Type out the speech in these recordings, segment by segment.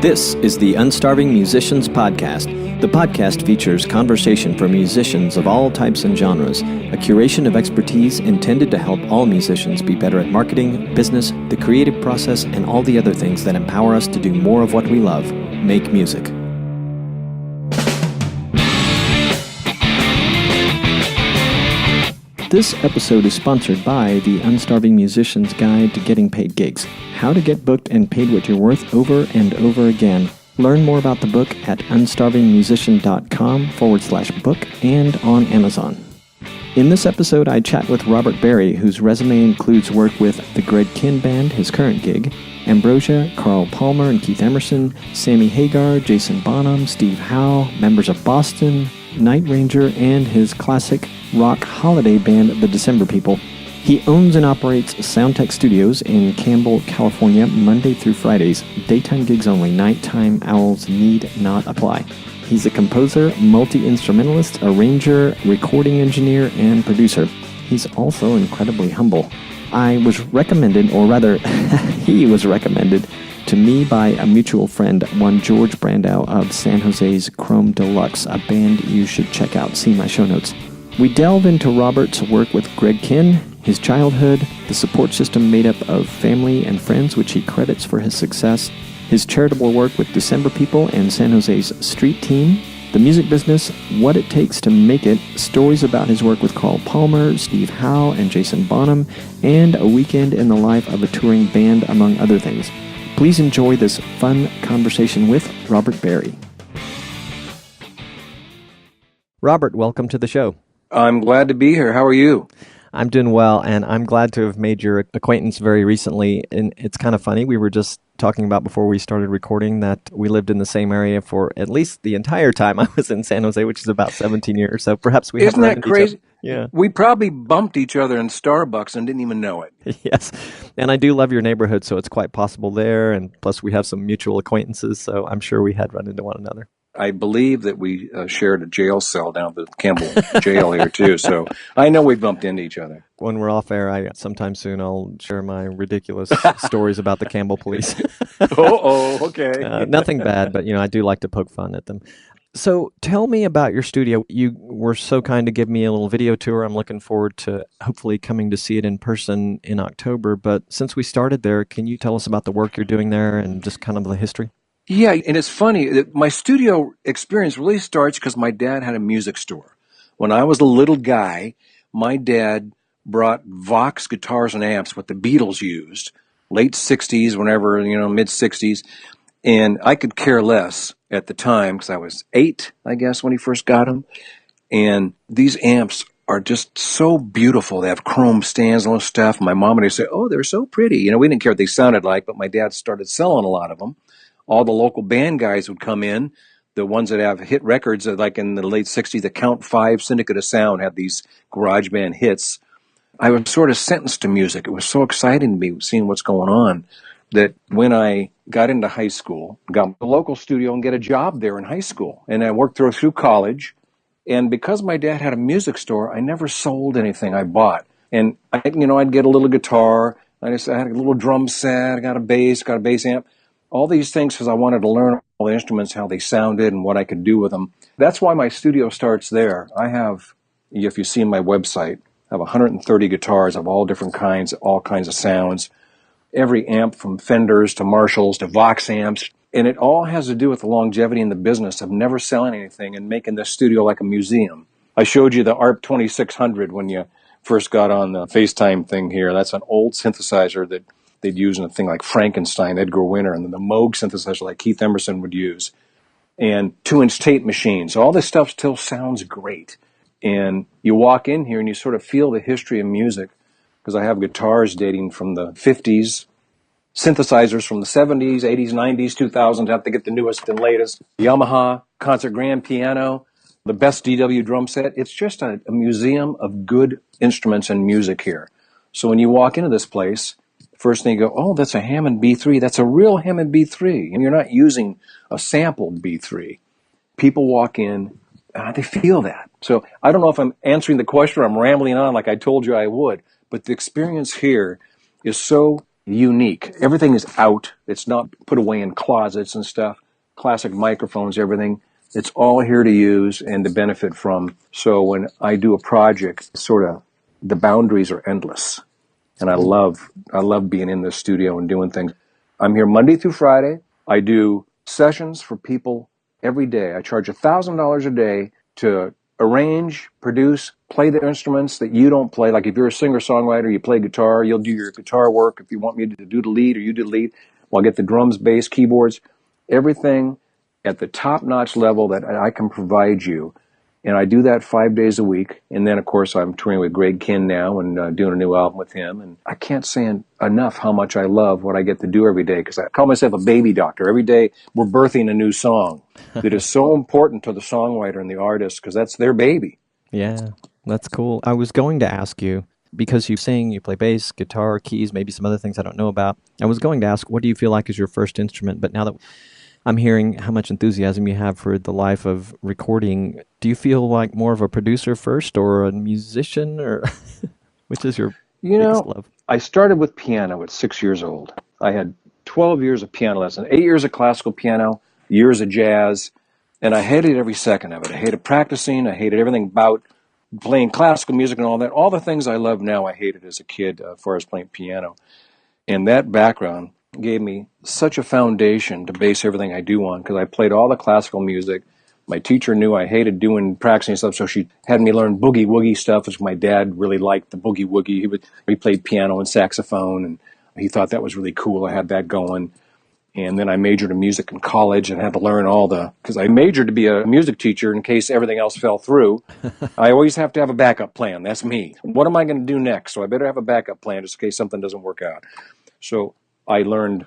This is the Unstarving Musicians Podcast. The podcast features conversation for musicians of all types and genres, a curation of expertise intended to help all musicians be better at marketing, business, the creative process, and all the other things that empower us to do more of what we love, make music. This episode is sponsored by the Unstarving Musician's Guide to Getting Paid Gigs. How to get booked and paid what you're worth over and over again. Learn more about the book at unstarvingmusician.com/book and on Amazon. In this episode, I chat with Robert Berry, whose resume includes work with the Grady Kihn Band, his current gig, Ambrosia, Carl Palmer and Keith Emerson, Sammy Hagar, Jason Bonham, Steve Howe, members of Boston, Night Ranger, and his classic rock holiday band, the December People. He owns and operates Soundtech Studios in Campbell, California, Monday through Fridays. Daytime gigs only. Nighttime owls need not apply. He's a composer, multi-instrumentalist, arranger, recording engineer, and producer. He's also incredibly humble. I was recommended, or rather, he was recommended to me by a mutual friend, one George Brandow of San Jose's Chrome Deluxe, a band you should check out. See my show notes. We delve into Robert's work with Grady Kihn, his childhood, the support system made up of family and friends, which he credits for his success, his charitable work with December People and San Jose's Street Team, the music business, what it takes to make it, stories about his work with Carl Palmer, Steve Howe, and Jason Bonham, and a weekend in the life of a touring band, among other things. Please enjoy this fun conversation with Robert Berry. Robert, welcome to the show. I'm glad to be here. How are you? I'm doing well, and I'm glad to have made your acquaintance very recently. And it's kind of funny. We were just talking about before we started recording that we lived in the same area for at least the entire time I was in San Jose, which is about 17 years. So perhaps we Isn't that crazy? Yeah. We probably bumped each other in Starbucks and didn't even know it. Yes. And I do love your neighborhood, so it's quite possible there. And plus we have some mutual acquaintances, so I'm sure we had run into one another. I believe that we shared a jail cell down at the Campbell jail here, too. So I know we bumped into each other. When we're off air, sometime soon I'll share my ridiculous stories about the Campbell police. Okay. Nothing bad, but I do like to poke fun at them. So tell me about your studio. You were so kind to give me a little video tour. I'm looking forward to hopefully coming to see it in person in October. But since we started there, can you tell us about the work you're doing there and just kind of the history? Yeah, and it's funny. My studio experience really starts because my dad had a music store. When I was a little guy, my dad brought Vox guitars and amps, what the Beatles used, late 60s, whenever, mid 60s. And I could care less at the time because I was 8, I guess, when he first got them. And these amps are just so beautiful. They have chrome stands and all this stuff. My mom and I say, oh, they're so pretty. We didn't care what they sounded like, but my dad started selling a lot of them. All the local band guys would come in, the ones that have hit records, like in the late 60s, the Count 5 Syndicate of Sound had these garage band hits. I was sort of sentenced to music. It was so exciting to me seeing what's going on that when I got into high school, got a local studio and get a job there in high school. And I worked through college. And because my dad had a music store, I never sold anything I bought. And I'd get a little guitar. I had a little drum set. I got a bass amp. All these things because I wanted to learn all the instruments, how they sounded, and what I could do with them. That's why my studio starts there. I have, if you see my website, I have 130 guitars of all different kinds, all kinds of sounds. Every amp from Fenders to Marshalls to Vox amps. And it all has to do with the longevity in the business of never selling anything and making this studio like a museum. I showed you the ARP 2600 when you first got on the FaceTime thing here. That's an old synthesizer that they'd use in a thing like Frankenstein, Edgar Winter, and then the Moog synthesizer like Keith Emerson would use, and 2-inch tape machines. All this stuff still sounds great. And you walk in here and you sort of feel the history of music, because I have guitars dating from the 50s, synthesizers from the 70s, 80s, 90s, 2000s, have to get the newest and latest. Yamaha, concert grand piano, the best DW drum set. It's just a museum of good instruments and music here. So when you walk into this place, first thing you go, oh, that's a Hammond B3. That's a real Hammond B3. And you're not using a sampled B3. People walk in, they feel that. So I don't know if I'm answering the question or I'm rambling on like I told you I would, but the experience here is so unique. Everything is out. It's not put away in closets and stuff. Classic microphones, everything. It's all here to use and to benefit from. So when I do a project, sort of the boundaries are endless. And I love being in the studio and doing things. I'm here Monday through Friday. I do sessions for people every day. I charge $1,000 a day to arrange, produce, play the instruments that you don't play. Like if you're a singer-songwriter, you play guitar, you'll do your guitar work. If you want me to do the lead or you do the lead, I'll get the drums, bass, keyboards, everything at the top-notch level that I can provide you. And I do that 5 days a week. And then, of course, I'm touring with Grady Kihn now and doing a new album with him. And I can't say enough how much I love what I get to do every day, because I call myself a baby doctor. Every day we're birthing a new song that is so important to the songwriter and the artist, because that's their baby. Yeah, that's cool. I was going to ask you, because you sing, you play bass, guitar, keys, maybe some other things I don't know about. I was going to ask, what do you feel like is your first instrument? But now that I'm hearing how much enthusiasm you have for the life of recording, do you feel like more of a producer first or a musician, or which is your biggest love? I started with piano at 6 years old. I had 12 years of piano lessons, 8 years of classical piano, years of jazz, and I hated every second of it. I hated practicing. I hated everything about playing classical music and all that. All the things I love now, I hated as a kid as far as playing piano. And that background gave me such a foundation to base everything I do on, because I played all the classical music. My teacher knew I hated doing practicing stuff, so she had me learn boogie woogie stuff, which my dad really liked, the boogie woogie. He played piano and saxophone, and he thought that was really cool. I had that going. And then I majored in music in college and had to learn because I majored to be a music teacher in case everything else fell through. I always have to have a backup plan. That's me. What am I going to do next? So I better have a backup plan just in case something doesn't work out. So I learned,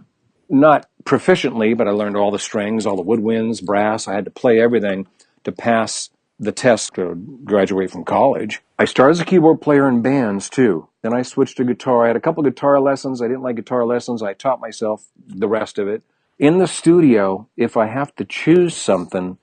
not proficiently, but I learned all the strings, all the woodwinds, brass. I had to play everything to pass the test to graduate from college. I started as a keyboard player in bands, too. Then I switched to guitar. I had a couple guitar lessons. I didn't like guitar lessons. I taught myself the rest of it. In the studio, if I have to choose something,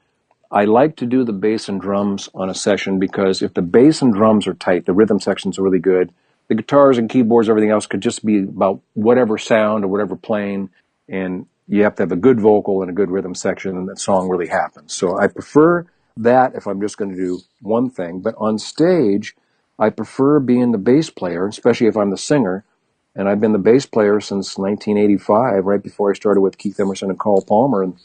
I like to do the bass and drums on a session, because if the bass and drums are tight, the rhythm sections are really good. The guitars and keyboards, everything else could just be about whatever sound or whatever playing, and you have to have a good vocal and a good rhythm section, and that song really happens. So I prefer that if I'm just going to do one thing. But on stage, I prefer being the bass player, especially if I'm the singer. And I've been the bass player since 1985, right before I started with Keith Emerson and Carl Palmer, and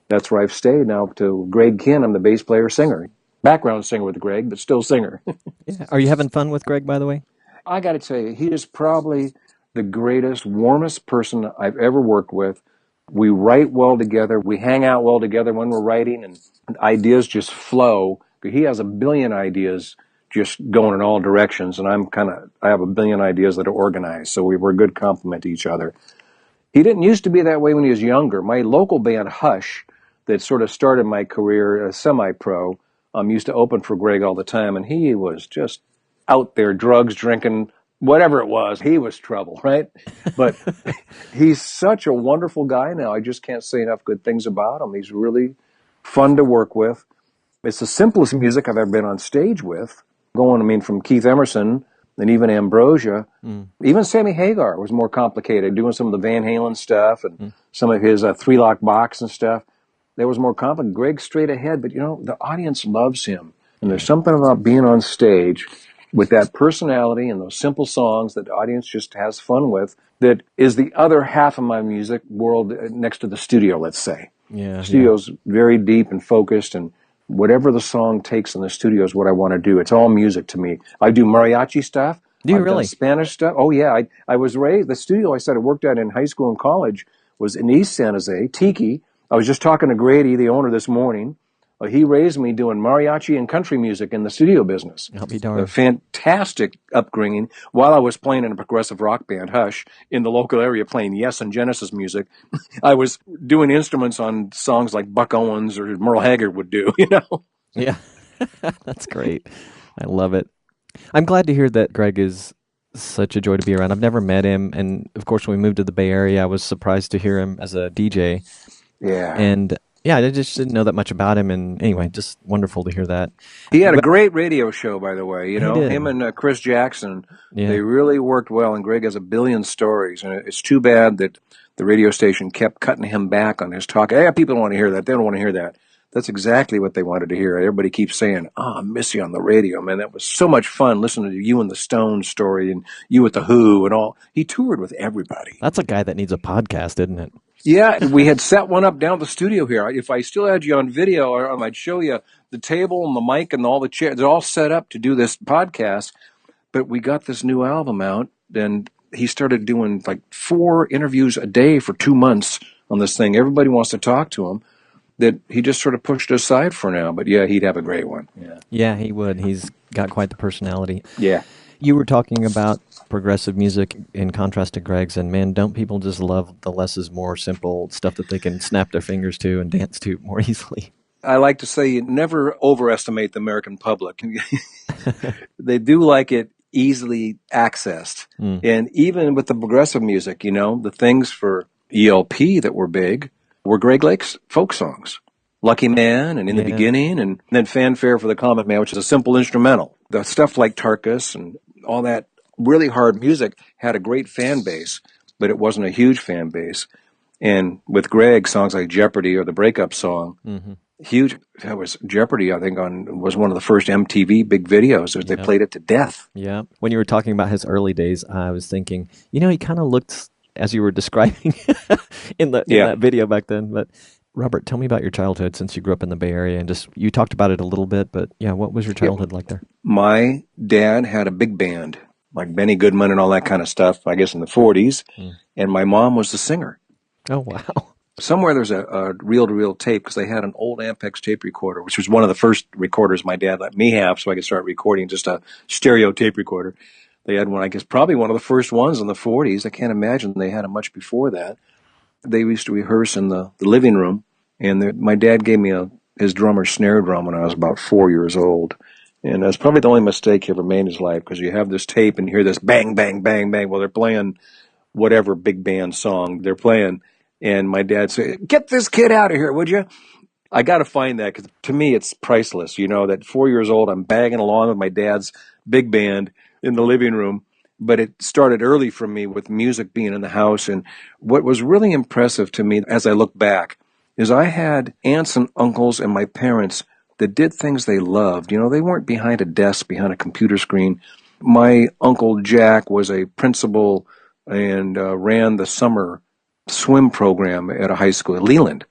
that's where I've stayed now to Grady Kihn. I'm the bass player, singer. Background singer with Greg, but still singer. Yeah. Are you having fun with Greg, by the way? I got to tell you, he is probably the greatest, warmest person I've ever worked with. We write well together. We hang out well together when we're writing, and ideas just flow. He has a billion ideas just going in all directions, and I have a billion ideas that are organized, so we're a good complement to each other. He didn't used to be that way when he was younger. My local band, Hush, that sort of started my career as semi-pro, used to open for Greg all the time, and he was just out there, drugs, drinking, whatever it was. He was trouble, right? But he's such a wonderful guy now. I just can't say enough good things about him. He's really fun to work with. It's the simplest music I've ever been on stage with. From Keith Emerson and even Ambrosia. Even Sammy Hagar was more complicated, doing some of the Van Halen stuff and some of his three-lock box and stuff. That was more complicated. Greg's straight ahead, but the audience loves him. And there's something about being on stage with that personality and those simple songs that the audience just has fun with, that is the other half of my music world next to the studio, let's say. Yeah, the studio's very deep and focused, and whatever the song takes in the studio is what I want to do. It's all music to me. I do mariachi stuff. Do you I've really? done Spanish stuff. Oh, yeah. I was raised, the studio I worked at in high school and college was in East San Jose, Tiki. I was just talking to Grady, the owner, this morning. He raised me doing mariachi and country music in the studio business. I'll be darned. A fantastic upbringing while I was playing in a progressive rock band, Hush, in the local area playing Yes and Genesis music. I was doing instruments on songs like Buck Owens or Merle Haggard would do, Yeah, that's great. I love it. I'm glad to hear that Greg is such a joy to be around. I've never met him, and of course when we moved to the Bay Area, I was surprised to hear him as a DJ. Yeah. And Yeah, I just didn't know that much about him. And anyway, just wonderful to hear that. He had a But great radio show, by the way. he did. Him and Chris Jackson, Yeah. they really worked well. And Greg has a billion stories, and it's too bad that the radio station kept cutting him back on his talk. Hey, people don't want to hear that. They don't want to hear that. That's exactly what they wanted to hear. Everybody keeps saying, "Oh, I miss you on the radio, man. That was so much fun listening to you and the Stones story, and you with the Who and all." He toured with everybody. That's a guy that needs a podcast, isn't it? Yeah, we had set one up down at the studio here. If I still had you on video, I'd show you the table and the mic and all the chairs. They're all set up to do this podcast. But we got this new album out, and he started doing like 4 interviews a day for 2 months on this thing. Everybody wants to talk to him. That he just sort of pushed aside for now. But yeah, he'd have a great one. Yeah, he would. He's got quite the personality. Yeah. You were talking about progressive music in contrast to Greg's, and man, don't people just love the less is more simple stuff that they can snap their fingers to and dance to more easily? I like to say you never overestimate the American public. They do like it easily accessed. And even with the progressive music, the things for ELP that were big were Greg Lake's folk songs. Lucky Man and In the Beginning, and then Fanfare for the Common Man, which is a simple instrumental. The stuff like Tarkus and all that really hard music had a great fan base, but it wasn't a huge fan base. And with Greg, songs like Jeopardy or the Breakup Song, huge. That was Jeopardy, I think, was one of the first MTV big videos. They played it to death. Yeah. When you were talking about his early days, I was thinking, he kind of looked, as you were describing in that video back then. But Robert, tell me about your childhood since you grew up in the Bay Area, and just you talked about it a little bit, but yeah, what was your childhood like there? My dad had a big band, like Benny Goodman and all that kind of stuff, I guess in the 40s, and my mom was the singer. Oh, wow. Somewhere there's a reel-to-reel tape, because they had an old Ampex tape recorder, which was one of the first recorders my dad let me have so I could start recording, just a stereo tape recorder. They had one, I guess, probably one of the first ones in the 40s. I can't imagine they had it much before that. They used to rehearse in the living room, and my dad gave me his drummer's snare drum when I was about 4 years old. And that's probably the only mistake he ever made in his life, because you have this tape and you hear this bang, bang, bang, bang. Well, they're playing whatever big band song they're playing. And my dad said, "Get this kid out of here, would you?" I got to find that, because to me it's priceless. That 4 years old, I'm bagging along with my dad's big band in the living room. But it started early for me with music being in the house. And what was really impressive to me as I look back is I had aunts and uncles and my parents that did things they loved. They weren't behind a desk, behind a computer screen. My Uncle Jack was a principal and ran the summer swim program at a high school at Leland,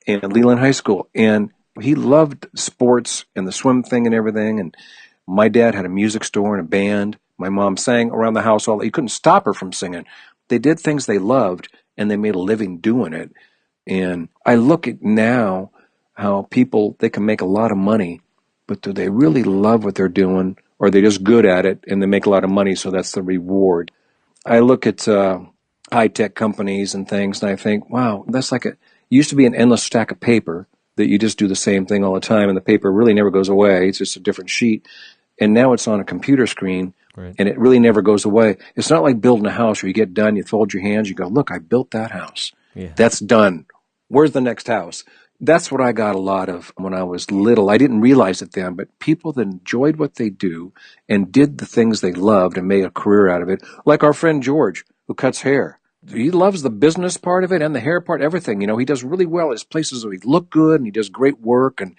and Leland High School. And he loved sports and the swim thing and everything. And my dad had a music store and a band. My mom sang around the house you couldn't stop her from singing. They did things they loved, and they made a living doing it. And I look at now how people, they can make a lot of money, but do they really love what they're doing, or are they just good at it and they make a lot of money, so that's the reward? I look at high-tech companies and things, and I think, wow, that's like used to be an endless stack of paper that you just do the same thing all the time, and the paper really never goes away. It's just a different sheet. And now it's on a computer screen, right, and it really never goes away. It's not like building a house where you get done, you fold your hands, you go, "Look, I built that house. Yeah. That's done. Where's the next house?" That's what I got a lot of when I was little. I didn't realize it then, but people that enjoyed what they do and did the things they loved and made a career out of it, like our friend George, who cuts hair. He loves the business part of it and the hair part, everything. He does really well. His places where he look good, and he does great work, and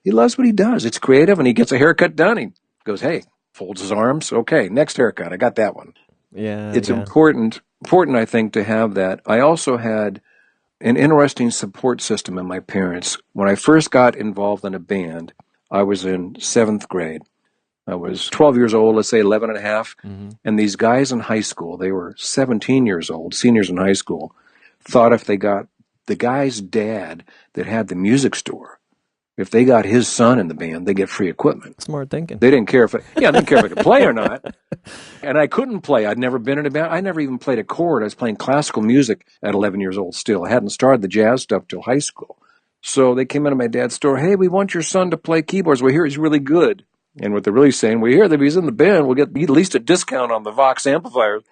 he loves what he does. It's creative, and he gets a haircut done. He goes, "Hey," folds his arms. "Okay, next haircut. I got that one." Yeah, it's important, I think, to have that. I also had an interesting support system in my parents. When I first got involved in a band, I was in 7th grade. I was 12 years old, let's say 11 and a half. And these guys in high school, they were 17 years old, seniors in high school, thought if they got the guy's dad that had the music store, if they got his son in the band, they get free equipment. Smart thinking. They didn't care if I could play or not. And I couldn't play. I'd never been in a band. I never even played a chord. I was playing classical music at 11 years old still. I hadn't started the jazz stuff till high school. So they came into my dad's store. "Hey, we want your son to play keyboards. We hear he's really good." And what they're really saying, "We hear that he's in the band. We'll get at least a discount on the Vox amplifiers."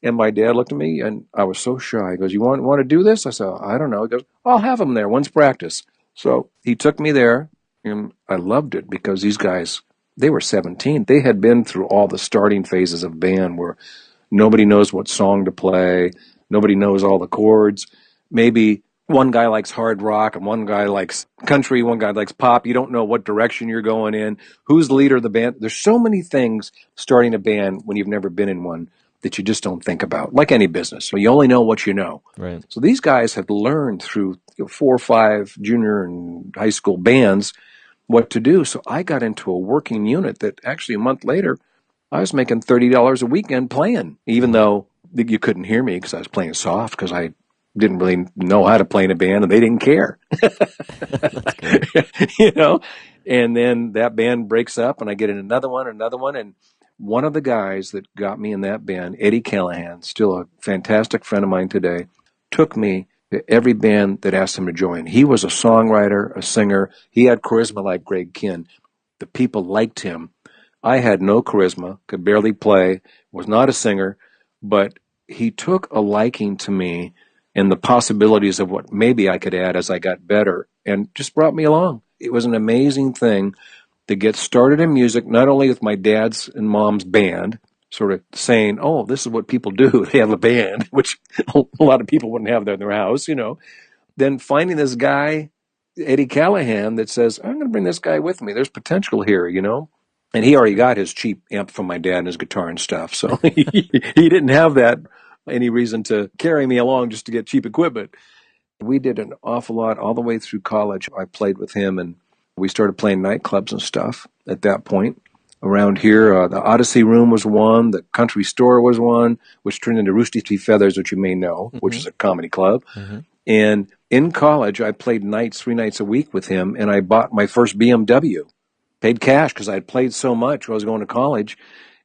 And my dad looked at me, and I was so shy. He goes, "You want to do this?" I said, "I don't know." He goes, "I'll have him there. When's practice?" So he took me there, and I loved it because these guys, they were 17. They had been through all the starting phases of band where nobody knows what song to play. Nobody knows all the chords. Maybe one guy likes hard rock and one guy likes country, one guy likes pop. You don't know what direction you're going in. Who's the leader of the band? There's so many things starting a band when you've never been in one that you just don't think about, like any business. So you only know what you know. Right. So these guys have learned through 4 or 5 junior and high school bands what to do. So I got into a working unit that actually a month later, I was making $30 a weekend playing, even though you couldn't hear me because I was playing soft because I didn't really know how to play in a band and they didn't care. You know, and then that band breaks up and I get in another one. And one of the guys that got me in that band, Eddie Callahan, still a fantastic friend of mine today, took me to every band that asked him to join. He was a songwriter, a singer. He had charisma like Greg Kihn. The people liked him. I had no charisma, could barely play, was not a singer, but he took a liking to me and the possibilities of what maybe I could add as I got better and just brought me along. It was an amazing thing to get started in music, not only with my dad's and mom's band, sort of saying, oh, this is what people do. They have a band, which a lot of people wouldn't have that in their house, you know. Then finding this guy, Eddie Callahan, that says, I'm going to bring this guy with me. There's potential here, you know. And he already got his cheap amp from my dad and his guitar and stuff. So he didn't have that any reason to carry me along just to get cheap equipment. We did an awful lot all the way through college. I played with him and we started playing nightclubs and stuff at that point. Around here, the Odyssey Room was one, the Country Store was one, which turned into Rooster Teeth Feathers, which you may know, which is a comedy club. And in college, I played nights, 3 nights a week with him, and I bought my first BMW. Paid cash because I had played so much when I was going to college,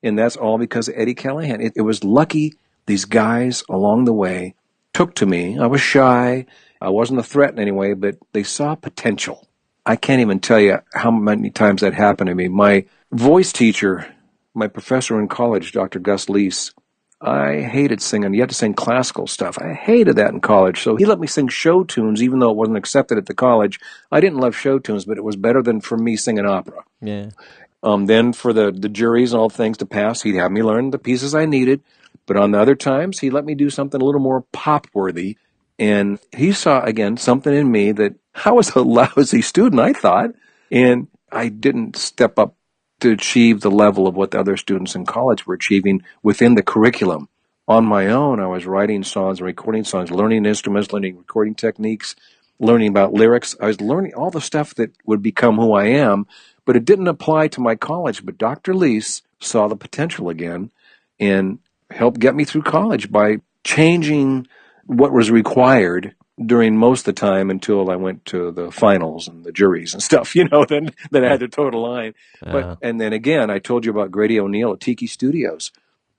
and that's all because of Eddie Callahan. It was lucky these guys along the way took to me. I was shy. I wasn't a threat in any way, but they saw potential. I can't even tell you how many times that happened to me. My voice teacher, my professor in college, Dr. Gus Leese, I hated singing. You had to sing classical stuff. I hated that in college. So he let me sing show tunes, even though it wasn't accepted at the college. I didn't love show tunes, but it was better than for me singing opera. Yeah. Then for the juries and all things to pass, he'd have me learn the pieces I needed. But on the other times, he let me do something a little more pop-worthy. And he saw, again, something in me that I was a lousy student, I thought. And I didn't step up to achieve the level of what the other students in college were achieving within the curriculum. On my own, I was writing songs and recording songs, learning instruments, learning recording techniques, learning about lyrics. I was learning all the stuff that would become who I am, but it didn't apply to my college. But Dr. Leese saw the potential again and helped get me through college by changing what was required during most of the time until I went to the finals and the juries and stuff, you know, then I had to toe the line. And then again, I told you about Grady ONeill at Tiki Studios.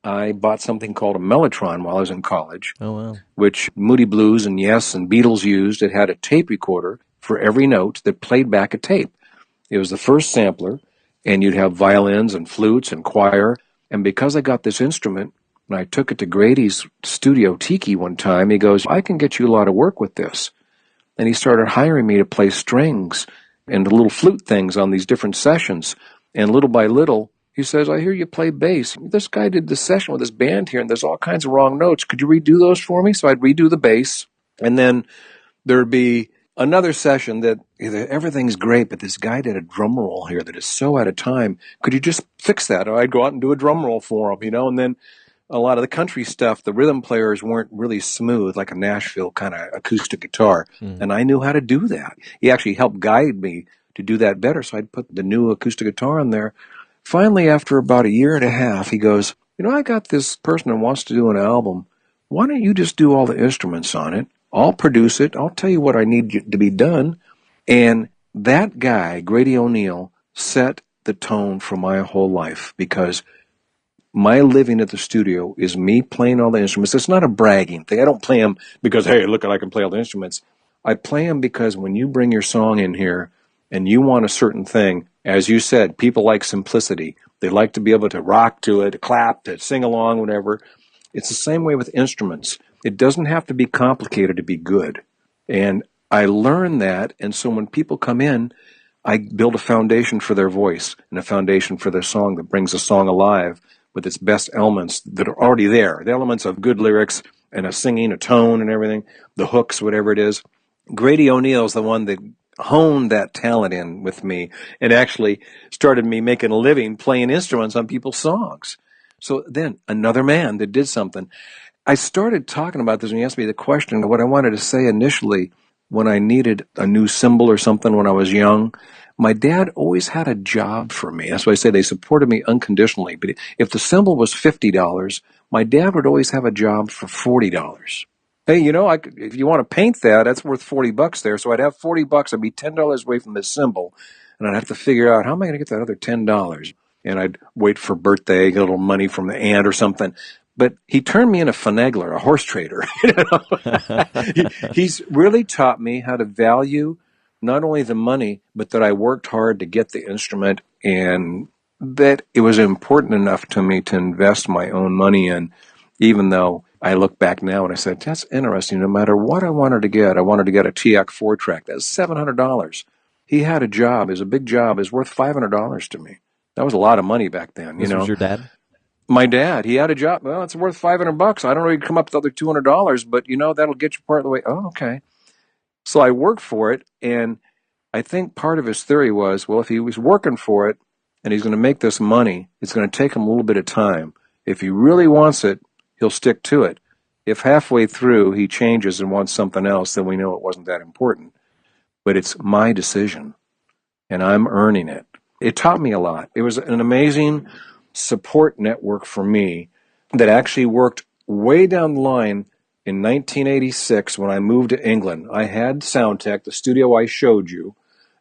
I bought something called a Mellotron while I was in college, which Moody Blues and Yes and Beatles used. It had a tape recorder for every note that played back a tape. It was the first sampler, and you'd have violins and flutes and choir. And because I got this instrument, and I took it to Grady's studio, Tiki, one time, he goes, I can get you a lot of work with this. And he started hiring me to play strings and the little flute things on these different sessions. And little by little, he says, I hear you play bass. This guy did this session with his band here, and there's all kinds of wrong notes. Could you redo those for me? So I'd redo the bass. And then there'd be another session that everything's great, but this guy did a drum roll here that is so out of time. Could you just fix that? Or I'd go out and do a drum roll for him, you know, and then a lot of the country stuff, the rhythm players weren't really smooth, like a Nashville kind of acoustic guitar. And I knew how to do that. He actually helped guide me to do that better. So I'd put the new acoustic guitar in there. Finally, after about 1.5 years, he goes, you know, I got this person that wants to do an album. Why don't you just do all the instruments on it? I'll produce it. I'll tell you what I need to be done. And that guy, Grady ONeill, set the tone for my whole life because my living at the studio is me playing all the instruments. It's not a bragging thing. I don't play them because, hey, look, I can play all the instruments. I play them because when you bring your song in here and you want a certain thing, as you said, people like simplicity. They like to be able to rock to it, to clap, to sing along, whatever. It's the same way with instruments. It doesn't have to be complicated to be good. And I learned that, and so when people come in, I build a foundation for their voice and a foundation for their song that brings the song alive with its best elements that are already there. The elements of good lyrics and a singing, a tone and everything, the hooks, whatever it is. Grady ONeill is the one that honed that talent in with me and actually started me making a living playing instruments on people's songs. So then another man that did something. I started talking about this when you asked me the question. What I wanted to say initially, when I needed a new cymbal or something when I was young, my dad always had a job for me. That's why I say they supported me unconditionally. But if the cymbal was $50, my dad would always have a job for $40. Hey, if you want to paint that, that's worth $40 there. So I'd have $40. I'd be $10 away from this cymbal, and I'd have to figure out how am I going to get that other $10. And I'd wait for birthday, get a little money from the aunt or something. But he turned me into a finagler, a horse trader. He's really taught me how to value not only the money, but that I worked hard to get the instrument and that it was important enough to me to invest my own money in, even though I look back now and I said, that's interesting. No matter what I wanted to get a TIAC 4-track. That's $700. He had a job. It was a big job. It was worth $500 to me. That was a lot of money back then. This was your dad? My dad, he had a job. Well, it's worth $500. I don't know if you can come up with the other $200, but that'll get you part of the way. Oh, okay. So I worked for it, and I think part of his theory was, well, if he was working for it and he's going to make this money, it's going to take him a little bit of time. If he really wants it, he'll stick to it. If halfway through he changes and wants something else, then we know it wasn't that important. But it's my decision, and I'm earning it. It taught me a lot. It was an amazing support network for me that actually worked way down the line in 1986 when I moved to England. I had Soundtech, the studio I showed you.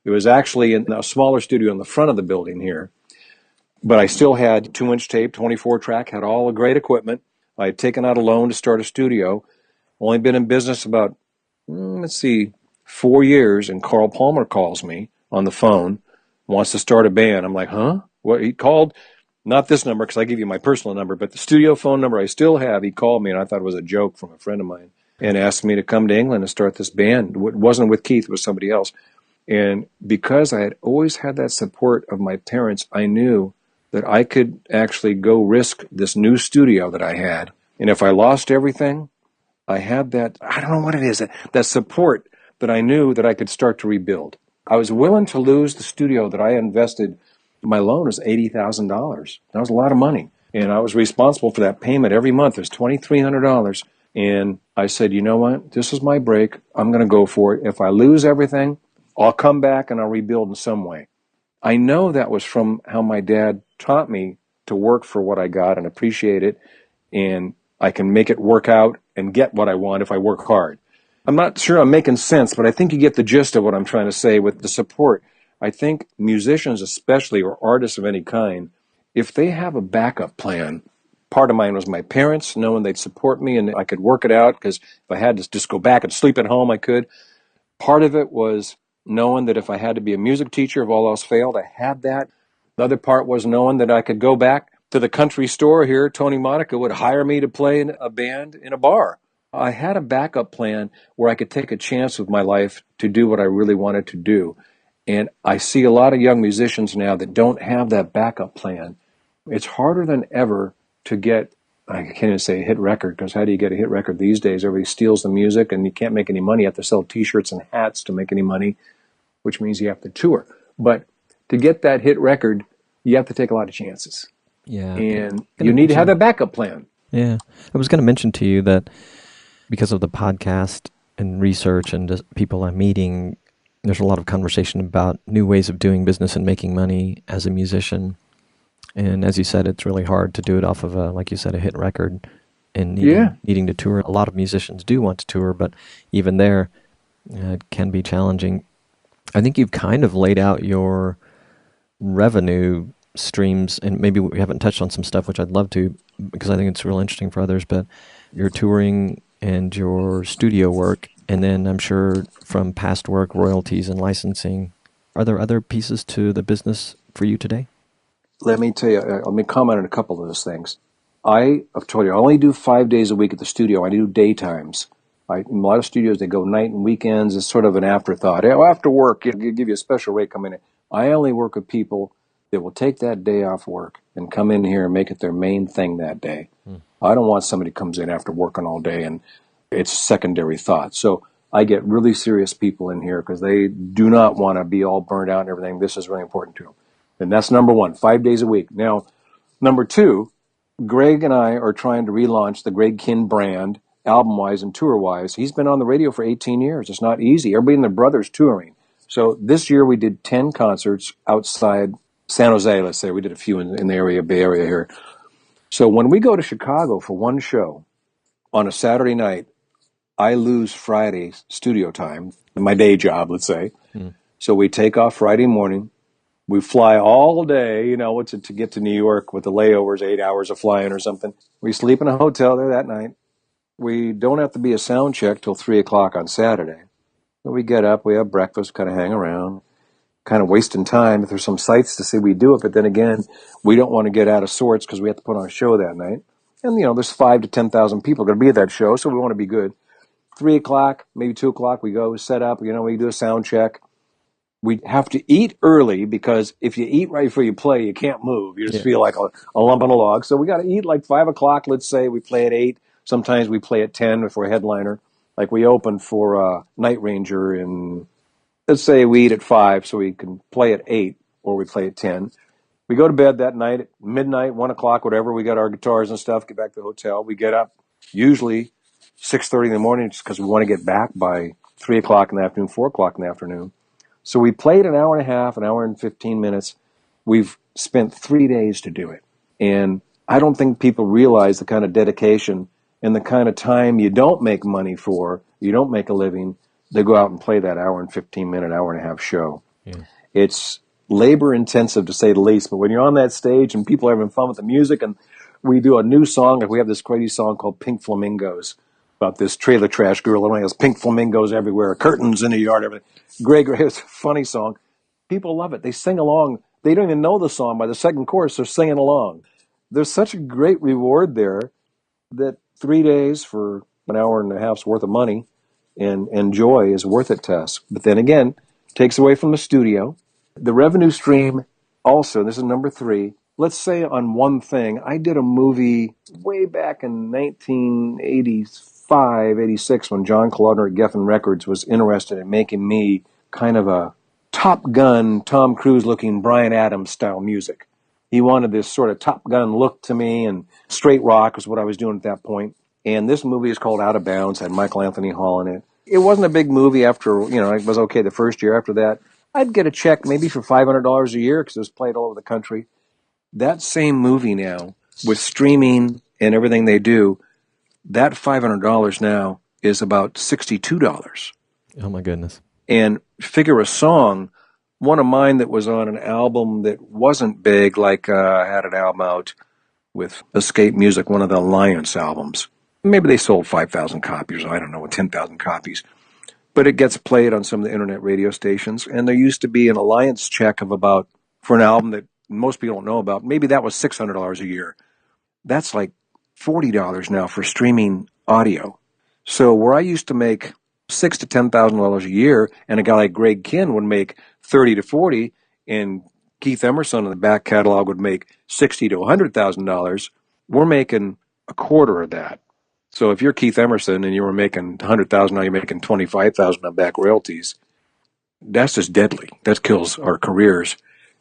It was actually in a smaller studio in the front of the building here. But I still had 2-inch tape, 24-track, had all the great equipment. I had taken out a loan to start a studio. Only been in business about, 4 years, and Carl Palmer calls me on the phone, wants to start a band. I'm like, huh? What? He called, not this number because I give you my personal number, but the studio phone number I still have. He called me, and I thought it was a joke from a friend of mine, and asked me to come to England and start this band. It wasn't with Keith, it was somebody else. And because I had always had that support of my parents, I knew that I could actually go risk this new studio that I had. And if I lost everything, I had that, I don't know what it is, that support that I knew that I could start to rebuild. I was willing to lose the studio that I invested. My loan was $80,000. That was a lot of money. And I was responsible for that payment every month. It was $2,300. And I said, you know what? This is my break. I'm going to go for it. If I lose everything, I'll come back and I'll rebuild in some way. I know that was from how my dad taught me to work for what I got and appreciate it. And I can make it work out and get what I want if I work hard. I'm not sure I'm making sense, but I think you get the gist of what I'm trying to say with the support. I think musicians especially, or artists of any kind, if they have a backup plan, part of mine was my parents, knowing they'd support me and I could work it out, because if I had to just go back and sleep at home, I could. Part of it was knowing that if I had to be a music teacher, if all else failed, I had that. The other part was knowing that I could go back to the country store here. Tony Monica would hire me to play in a band in a bar. I had a backup plan where I could take a chance with my life to do what I really wanted to do. And I see a lot of young musicians now that don't have that backup plan. It's harder than ever to get, I can't even say a hit record, because how do you get a hit record these days? Everybody steals the music and you can't make any money. You have to sell T-shirts and hats to make any money, which means you have to tour. But to get that hit record, you have to take a lot of chances. Yeah. And you need to have a backup plan. Yeah. I was going to mention to you that because of the podcast and research and just people I'm meeting, there's a lot of conversation about new ways of doing business and making money as a musician. And as you said, it's really hard to do it off of like you said, a hit record and needing to tour. A lot of musicians do want to tour, but even there, it can be challenging. I think you've kind of laid out your revenue streams, and maybe we haven't touched on some stuff, which I'd love to, because I think it's real interesting for others, but your touring and your studio work, and then I'm sure from past work, royalties and licensing. Are there other pieces to the business for you today? Let me tell you, let me comment on a couple of those things. I've told you, I only do 5 days a week at the studio. I do daytimes. In a lot of studios, they go night and weekends. It's sort of an afterthought. Oh, after work, you give you a special rate coming in. I only work with people that will take that day off work and come in here and make it their main thing that day. I don't want somebody who comes in after working all day and it's a secondary thought. So I get really serious people in here because they do not want to be all burned out and everything. This is really important to them. And that's number one, 5 days a week. Now, number two, Greg and I are trying to relaunch the Greg Kihn brand, album-wise and tour-wise. He's been on the radio for 18 years. It's not easy. Everybody and their brother's touring. So this year we did 10 concerts outside San Jose, let's say. We did a few in the area, Bay Area here. So when we go to Chicago for one show on a Saturday night, I lose Friday studio time, my day job, let's say. So we take off Friday morning. We fly all day, you know, to get to New York with the layovers, 8 hours of flying or something. We sleep in a hotel there that night. We don't have to be a sound check till 3 o'clock on Saturday. So we get up, we have breakfast, kind of hang around, kind of wasting time. If there's some sights to see, we do it. But then again, we don't want to get out of sorts because we have to put on a show that night. And, you know, there's 5,000 to 10,000 people going to be at that show, so we want to be good. 3 o'clock, maybe 2 o'clock, we go set up, you know, we do a sound check. We have to eat early because if you eat right before you play, you can't move. You just feel like a lump on a log. So we got to eat like 5 o'clock, let's say. We play at 8. Sometimes we play at 10 if we're a headliner. Like we open for Night Ranger and let's say we eat at 5 so we can play at 8 or we play at 10. We go to bed that night at midnight, 1 o'clock, whatever. We got our guitars and stuff, get back to the hotel. We get up usually 6:30 in the morning just because we want to get back by 3 o'clock in the afternoon, 4 o'clock in the afternoon. So we played an hour and a half, an hour and 15 minutes. We've spent 3 days to do it. And I don't think people realize the kind of dedication and the kind of time you don't make money for, you don't make a living, to go out and play that hour and 15-minute, hour and a half show. Yeah. It's labor intensive to say the least, but when you're on that stage and people are having fun with the music and we do a new song, like we have this crazy song called Pink Flamingos about this trailer trash girl that has pink flamingos everywhere, curtains in the yard, everything. Greg, it's a funny song. People love it. They sing along. They don't even know the song. By the second chorus, they're singing along. There's such a great reward there that 3 days for an hour and a half's worth of money and joy is worth it to us. But then again, takes away from the studio. The revenue stream also, this is number 3. Let's say on one thing, I did a movie way back in 1985, 86, when John Kalodner at Geffen Records was interested in making me kind of a Top Gun, Tom Cruise-looking Bryan Adams style music. He wanted this sort of Top Gun look to me, and straight rock was what I was doing at that point. And this movie is called Out of Bounds, had Michael Anthony Hall in it. It wasn't a big movie after, you know, it was okay the first year. After that, I'd get a check maybe for $500 a year because it was played all over the country. That same movie now, with streaming and everything they do, that $500 now is about $62. Oh, my goodness. And figure a song, one of mine that was on an album that wasn't big, like I had an album out with Escape Music, one of the Alliance albums. Maybe they sold 5,000 copies, I don't know, 10,000 copies. But it gets played on some of the internet radio stations. And there used to be an Alliance check of about, for an album that most people don't know about, maybe that was $600 a year. That's like $40 now for streaming audio. So where I used to make $6,000 to $10,000 a year, and a guy like Greg Kihn would make $30,000 to $40,000, and Keith Emerson in the back catalog would make $60,000 to $100,000, we're making a quarter of that. So if you're Keith Emerson and you were making $100,000, now you're making $25,000 on back royalties. That's just deadly. That kills our careers.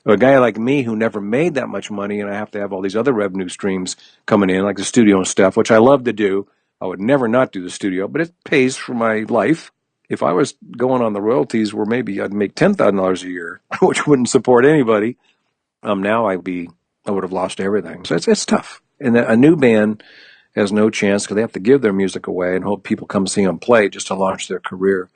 A guy like me who never made that much money, and I have to have all these other revenue streams coming in, like the studio and stuff, which I love to do. I would never not do the studio, but it pays for my life. If I was going on the royalties where maybe I'd make $10,000 a year, which wouldn't support anybody, now I would have lost everything. So it's tough. And a new band has no chance because they have to give their music away and hope people come see them play just to launch their career.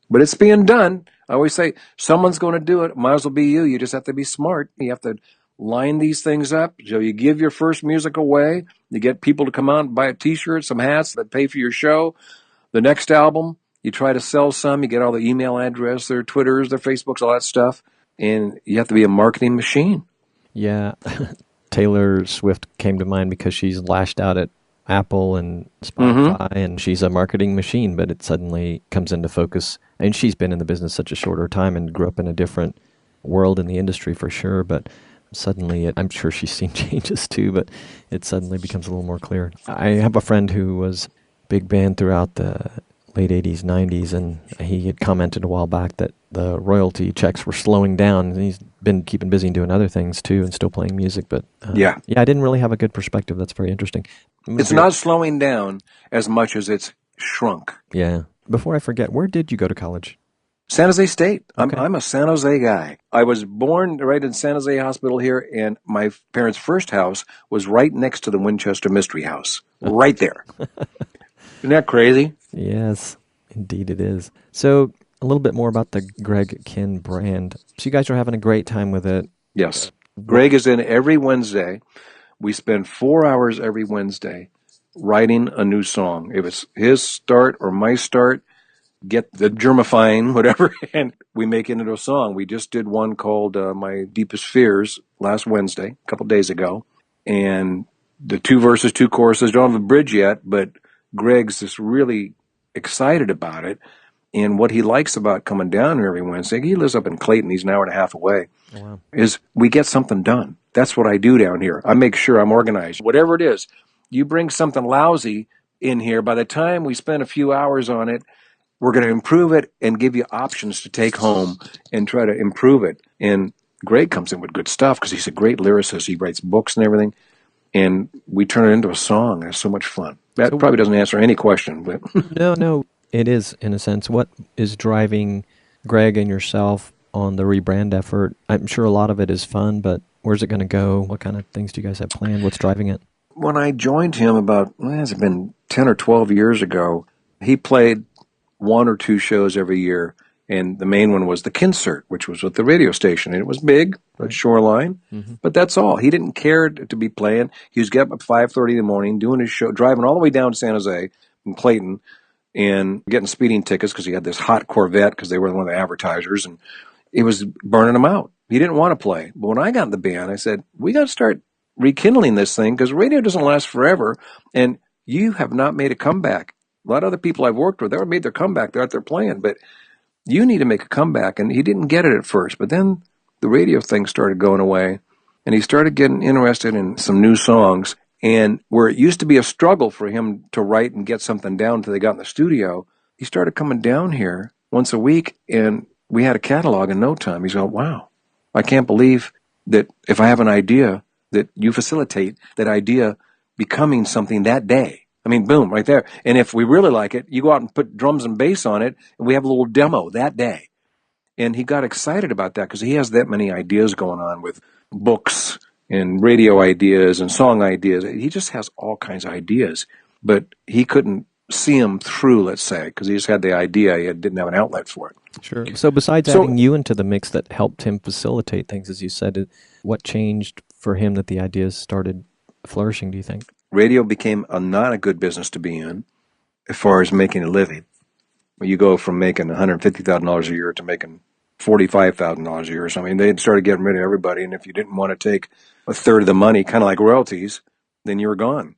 But it's being done. I always say, someone's going to do it. Might as well be you. You just have to be smart. You have to line these things up. So you give your first music away. You get people to come out and buy a T-shirt, some hats that pay for your show. The next album, you try to sell some. You get all the email address, their Twitters, their Facebooks, all that stuff. And you have to be a marketing machine. Yeah. Taylor Swift came to mind because she's lashed out at Apple and Spotify, and she's a marketing machine, but it suddenly comes into focus. And she's been in the business such a shorter time and grew up in a different world in the industry for sure, but suddenly I'm sure she's seen changes too, but it suddenly becomes a little more clear. I have a friend who was big band throughout the late 80s, 90s, and he had commented a while back that the royalty checks were slowing down. And he's been keeping busy and doing other things too and still playing music, but yeah, I didn't really have a good perspective. That's very interesting. It's not slowing down as much as it's shrunk. Yeah. Before I forget, where did you go to college? San Jose State. Okay. I'm a San Jose guy. I was born right in San Jose Hospital here, and my parents' first house was right next to the Winchester Mystery House. Right there. Isn't that crazy? Yes, indeed it is. So a little bit more about the Greg Kihn brand. So you guys are having a great time with it. Yes. Greg is in every Wednesday. We spend 4 hours every Wednesday writing a new song. If it's his start or my start, get the germifying, whatever, and we make it into a song. We just did one called My Deepest Fears last Wednesday, a couple days ago. And the 2 verses, 2 choruses, don't have a bridge yet, but Greg's just really excited about it. And what he likes about coming down here every Wednesday, he lives up in Clayton, he's an hour and a half away, is we get something done. That's what I do down here. I make sure I'm organized. Whatever it is, you bring something lousy in here, by the time we spend a few hours on it, we're going to improve it and give you options to take home and try to improve it. And Greg comes in with good stuff because he's a great lyricist. He writes books and everything. And we turn it into a song. It's so much fun. That probably doesn't answer any question. But No, it is, in a sense. What is driving Greg and yourself on the rebrand effort? I'm sure a lot of it is fun, but where's it going to go? What kind of things do you guys have planned? What's driving it? When I joined him about, has it been 10 or 12 years ago, he played 1 or 2 shows every year. And the main one was the Concert, which was with the radio station. And it was big, at Shoreline. But that's all. He didn't care to be playing. He was getting up at 5:30 in the morning, doing his show, driving all the way down to San Jose from Clayton, and getting speeding tickets because he had this hot Corvette because they were one of the advertisers. And it was burning him out. He didn't want to play. But when I got in the band, I said, we got to start rekindling this thing because radio doesn't last forever. And you have not made a comeback. A lot of other people I've worked with, they made their comeback. They're out there playing. But you need to make a comeback. And he didn't get it at first. But then the radio thing started going away. And he started getting interested in some new songs. And where it used to be a struggle for him to write and get something down until they got in the studio, he started coming down here once a week. And we had a catalog in no time. He's like, wow, I can't believe that if I have an idea, that you facilitate that idea becoming something that day. I mean, boom, right there. And if we really like it, you go out and put drums and bass on it, and we have a little demo that day. And he got excited about that because he has that many ideas going on with books and radio ideas and song ideas. He just has all kinds of ideas, but he couldn't see them through, let's say, because he just had the idea. He didn't have an outlet for it. Sure. So besides adding you into the mix that helped him facilitate things, as you said, what changed for him that the ideas started flourishing, do you think? Radio became not a good business to be in as far as making a living. You go from making $150,000 a year to making $45,000 a year or something. They started getting rid of everybody, and if you didn't want to take a third of the money, kind of like royalties, then you were gone.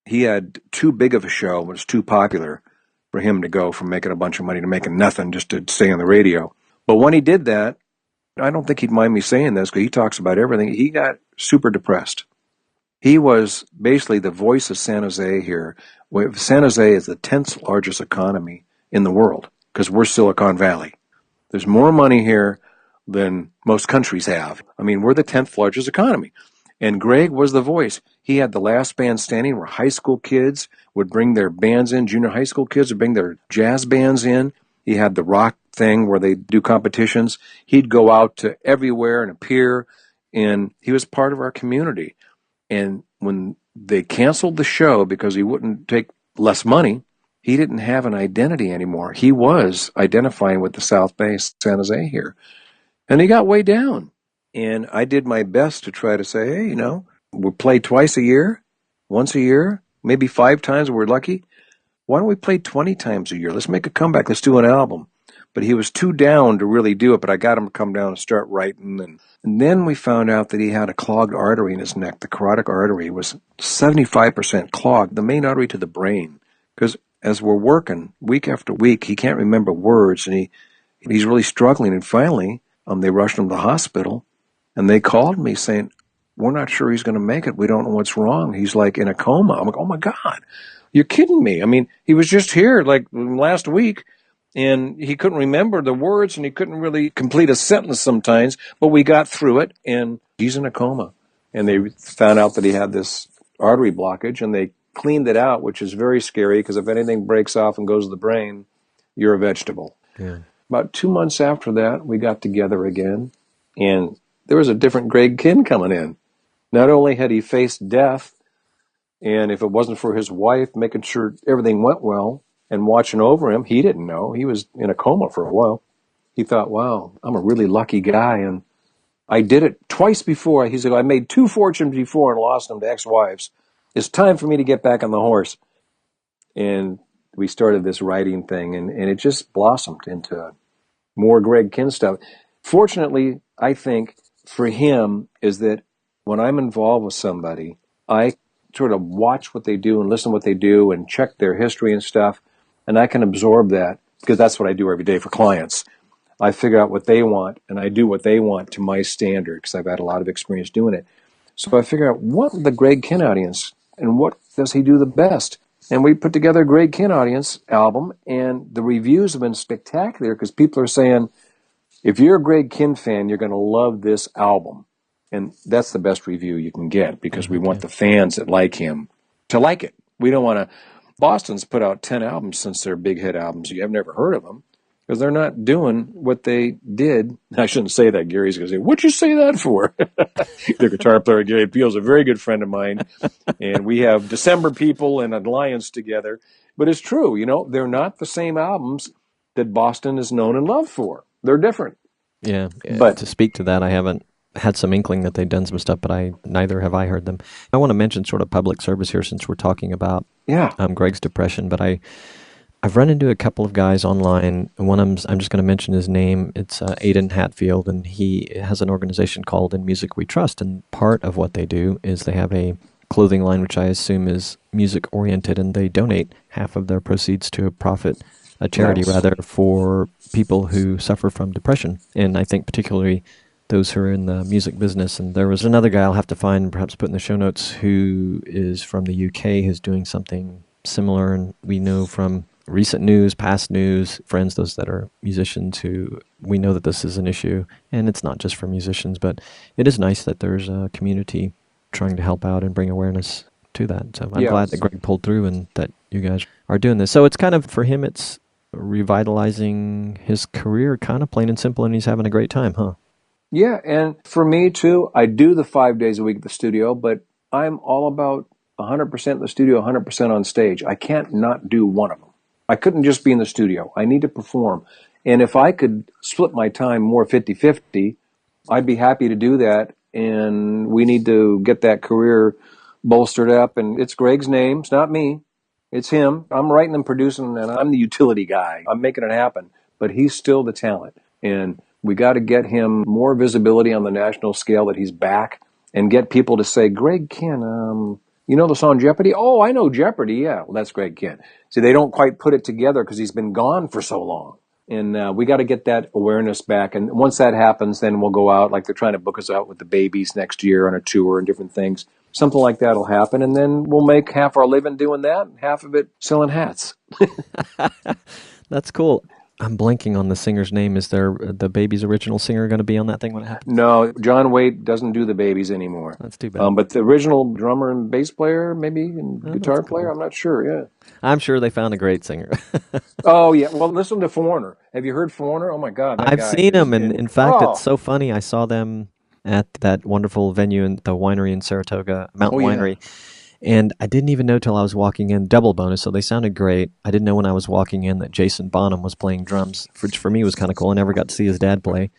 He had too big of a show, it was too popular for him to go from making a bunch of money to making nothing just to stay on the radio. But when he did that, I don't think he'd mind me saying this because he talks about everything. He got super depressed. He was basically the voice of San Jose here. San Jose is the 10th largest economy in the world because we're Silicon Valley. There's more money here than most countries have. I mean, we're the 10th largest economy. And Greg was the voice. He had the last band standing where high school kids would bring their bands in. Junior high school kids would bring their jazz bands in. He had the rock thing where they do competitions. He'd go out to everywhere and appear, and he was part of our community. And when they canceled the show because he wouldn't take less money, he didn't have an identity anymore. He was identifying with the South Bay, San Jose here. And he got way down. And I did my best to try to say, hey, we'll play twice a year, once a year, maybe 5 times if we're lucky. Why don't we play 20 times a year? Let's make a comeback. Let's do an album. but he was too down to really do it. But I got him to come down and start writing. And then we found out that he had a clogged artery in his neck. The carotid artery was 75% clogged, the main artery to the brain. Because as we're working week after week, he can't remember words, and he's really struggling. And finally, they rushed him to the hospital, and they called me saying, we're not sure he's going to make it. We don't know what's wrong. He's like in a coma. I'm like, oh my God, you're kidding me. I mean, he was just here like last week, and he couldn't remember the words, and he couldn't really complete a sentence sometimes, but we got through it, and he's in a coma. And they found out that he had this artery blockage, and they cleaned it out, which is very scary, because if anything breaks off and goes to the brain, you're a vegetable. Yeah. About 2 months after that, we got together again, and there was a different Greg Kihn coming in. Not only had he faced death, and if it wasn't for his wife making sure everything went well and watching over him, he didn't know. He was in a coma for a while. He thought, wow, I'm a really lucky guy, and I did it twice before. He said, I made 2 fortunes before and lost them to ex-wives. It's time for me to get back on the horse. And we started this writing thing, and it just blossomed into more Greg Kihn stuff. Fortunately, I think for him is that when I'm involved with somebody, I sort of watch what they do and listen to what they do and check their history and stuff, and I can absorb that, because that's what I do every day for clients. I figure out what they want, and I do what they want to my standard, because I've had a lot of experience doing it. So I figure out what the Greg Kihn audience, and what does he do the best. And we put together a Greg Kihn audience album, and the reviews have been spectacular, because people are saying, if you're a Greg Kihn fan, you're going to love this album. And that's the best review you can get, because we want the fans that like him to like it. We don't want to... Boston's put out 10 albums since their big hit albums. You have never heard of them, because they're not doing what they did. I shouldn't say that. Gary's going to say, what'd you say that for? The guitar player, Gary Peel's a very good friend of mine, and we have December People and Alliance together. But it's true, they're not the same albums that Boston is known and loved for. They're different. Yeah, but to speak to that, I haven't had some inkling that they've done some stuff, but neither have I heard them. I want to mention sort of public service here, since we're talking about Greg's depression, but I've run into a couple of guys online, and one of them, I'm just going to mention his name. It's Aidan Hatfield, and he has an organization called In Music We Trust, and part of what they do is they have a clothing line, which I assume is music-oriented, and they donate half of their proceeds to a charity rather, for people who suffer from depression, and I think particularly those who are in the music business. And there was another guy I'll have to find, perhaps put in the show notes, who is from the UK, who's doing something similar, and we know from recent news, past news, friends, those that are musicians, who we know that this is an issue, and it's not just for musicians, but it is nice that there's a community trying to help out and bring awareness to that. So I'm glad that Greg pulled through and that you guys are doing this. So it's kind of, for him, it's revitalizing his career, kind of plain and simple, and he's having a great time, huh? Yeah, and for me too, I do the 5 days a week at the studio, but I'm all about 100% in the studio, 100% on stage. I can't not do one of them. I couldn't just be in the studio. I need to perform. And if I could split my time more 50-50, I'd be happy to do that. And we need to get that career bolstered up. And it's Greg's name. It's not me. It's him. I'm writing and producing, and I'm the utility guy. I'm making it happen. But he's still the talent. And we got to get him more visibility on the national scale that he's back, and get people to say, Greg Kihn, you know the song Jeopardy? Oh, I know Jeopardy. Yeah, well, that's Greg Kihn. See, they don't quite put it together because he's been gone for so long. And we got to get that awareness back. And once that happens, then we'll go out, like they're trying to book us out with the Babies next year on a tour and different things. Something like that will happen. And then we'll make half our living doing that, and half of it selling hats. That's cool. I'm blanking on the singer's name. Is there the Babies' original singer going to be on that thing when it happens? No, John Waite doesn't do the Babies anymore. That's too bad. But the original drummer and bass player, maybe, and guitar player, cool. I'm not sure, yeah. I'm sure they found a great singer. Oh, yeah. Well, listen to Foreigner. Have you heard Foreigner? Oh, my God. I've seen them, and in fact, it's so funny. I saw them at that wonderful venue in the winery in Saratoga, Mountain Winery. And I didn't even know till I was walking in, double bonus, so they sounded great. I didn't know when I was walking in that Jason Bonham was playing drums, which for me was kind of cool. I never got to see his dad play.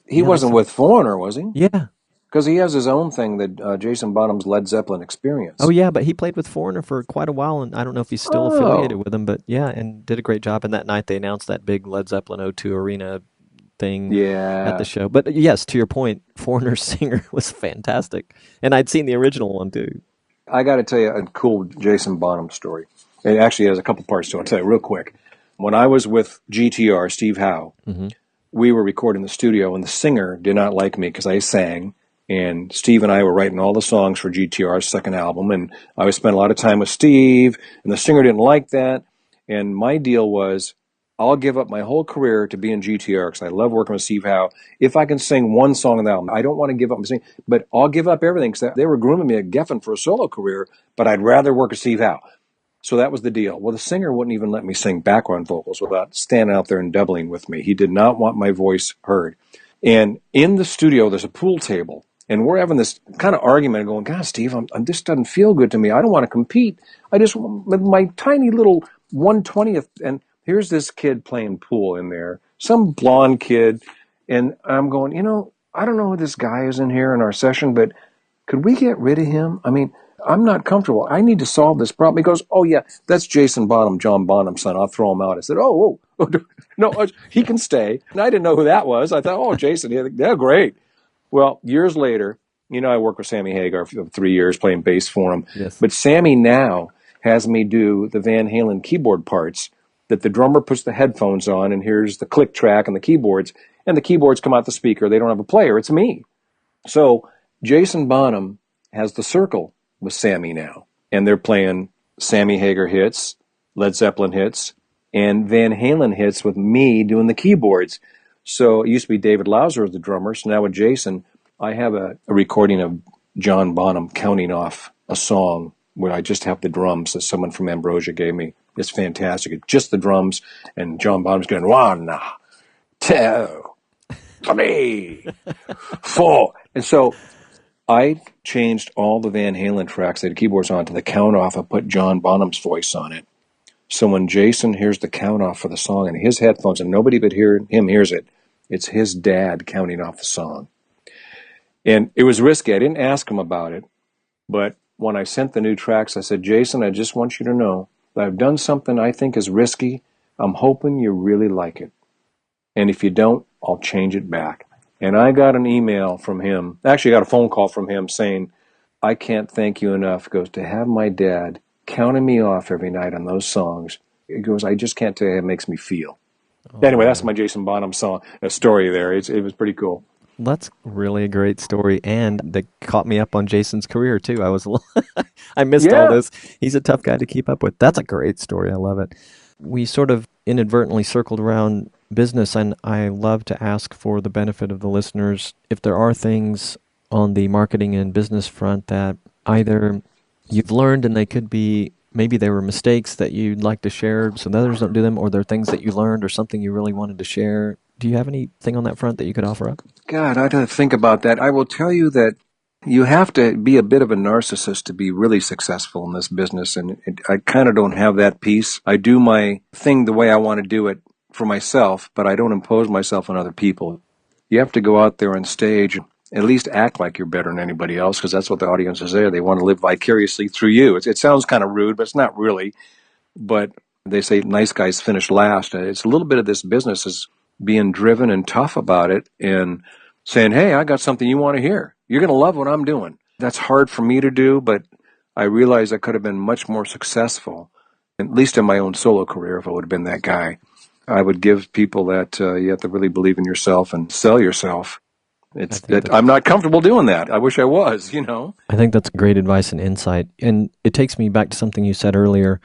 He wasn't with Foreigner, was he? Yeah. Because he has his own thing, that Jason Bonham's Led Zeppelin experience. Oh, yeah, but he played with Foreigner for quite a while, and I don't know if he's still affiliated with them, but yeah, and did a great job. And that night they announced that big Led Zeppelin O2 Arena thing at the show. But yes, to your point, Foreigner's singer was fantastic. And I'd seen the original one, too. I got to tell you a cool Jason Bonham story. It actually has a couple parts to it. I'll tell you real quick. When I was with GTR, Steve Howe, we were recording in the studio, and the singer did not like me because I sang. And Steve and I were writing all the songs for GTR's second album, and I would spend a lot of time with Steve, and the singer didn't like that. And my deal was, I'll give up my whole career to be in GTR because I love working with Steve Howe. If I can sing one song on the album, I don't want to give up my singing, but I'll give up everything because they were grooming me at Geffen for a solo career, but I'd rather work with Steve Howe. So that was the deal. Well, the singer wouldn't even let me sing background vocals without standing out there and doubling with me. He did not want my voice heard. And in the studio, there's a pool table, and we're having this kind of argument going, God, Steve, this doesn't feel good to me. I don't want to compete. I just, with my tiny little 1/20th, and here's this kid playing pool in there, some blonde kid, and I'm going, I don't know who this guy is in here in our session, but could we get rid of him? I mean, I'm not comfortable. I need to solve this problem. He goes, oh, yeah, that's Jason Bonham, John Bonham's son. I'll throw him out. I said, oh, no, he can stay. And I didn't know who that was. I thought, oh, Jason, yeah, great. Well, years later, I worked with Sammy Hagar for 3 years playing bass for him. Yes. But Sammy now has me do the Van Halen keyboard parts that the drummer puts the headphones on, and here's the click track and the keyboards come out the speaker. They don't have a player. It's me. So Jason Bonham has the circle with Sammy now, and they're playing Sammy Hagar hits, Led Zeppelin hits, and Van Halen hits with me doing the keyboards. So it used to be David Lauser as the drummer, so now with Jason, I have a recording of John Bonham counting off a song where I just have the drums that someone from Ambrosia gave me. It's fantastic. It's just the drums, and John Bonham's going 1, 2, 3, 4. And so I changed all the Van Halen tracks that had keyboards on to the count off. I put John Bonham's voice on it. So when Jason hears the count off for the song in his headphones, and nobody but him hears it, it's his dad counting off the song. And it was risky. I didn't ask him about it. But when I sent the new tracks, I said, Jason, I just want you to know that I've done something I think is risky. I'm hoping you really like it. And if you don't, I'll change it back. And I got an email from him. Actually, I got a phone call from him saying, I can't thank you enough. He goes, to have my dad counting me off every night on those songs. He goes, I just can't tell you how it makes me feel. Anyway, that's my Jason Bonham song, story there. It was pretty cool. That's really a great story, and that caught me up on Jason's career, too. I missed all this. He's a tough guy to keep up with. That's a great story. I love it. We sort of inadvertently circled around business, and I love to ask for the benefit of the listeners if there are things on the marketing and business front that either you've learned and they could be, maybe they were mistakes that you'd like to share so that others don't do them, or there are things that you learned or something you really wanted to share. Do you have anything on that front that you could offer up? God, I'd have to think about that. I will tell you that you have to be a bit of a narcissist to be really successful in this business, and I kind of don't have that piece. I do my thing the way I want to do it for myself, but I don't impose myself on other people. You have to go out there on stage and at least act like you're better than anybody else, because that's what the audience is there. They want to live vicariously through you. It sounds kind of rude, but it's not really. But they say nice guys finish last. It's a little bit of this business is being driven and tough about it and saying, hey, I got something you want to hear. You're going to love what I'm doing. That's hard for me to do, but I realize I could have been much more successful, at least in my own solo career, if I would have been that guy. I would give people that you have to really believe in yourself and sell yourself. I'm not comfortable doing that. I wish I was, I think that's great advice and insight. And it takes me back to something you said earlier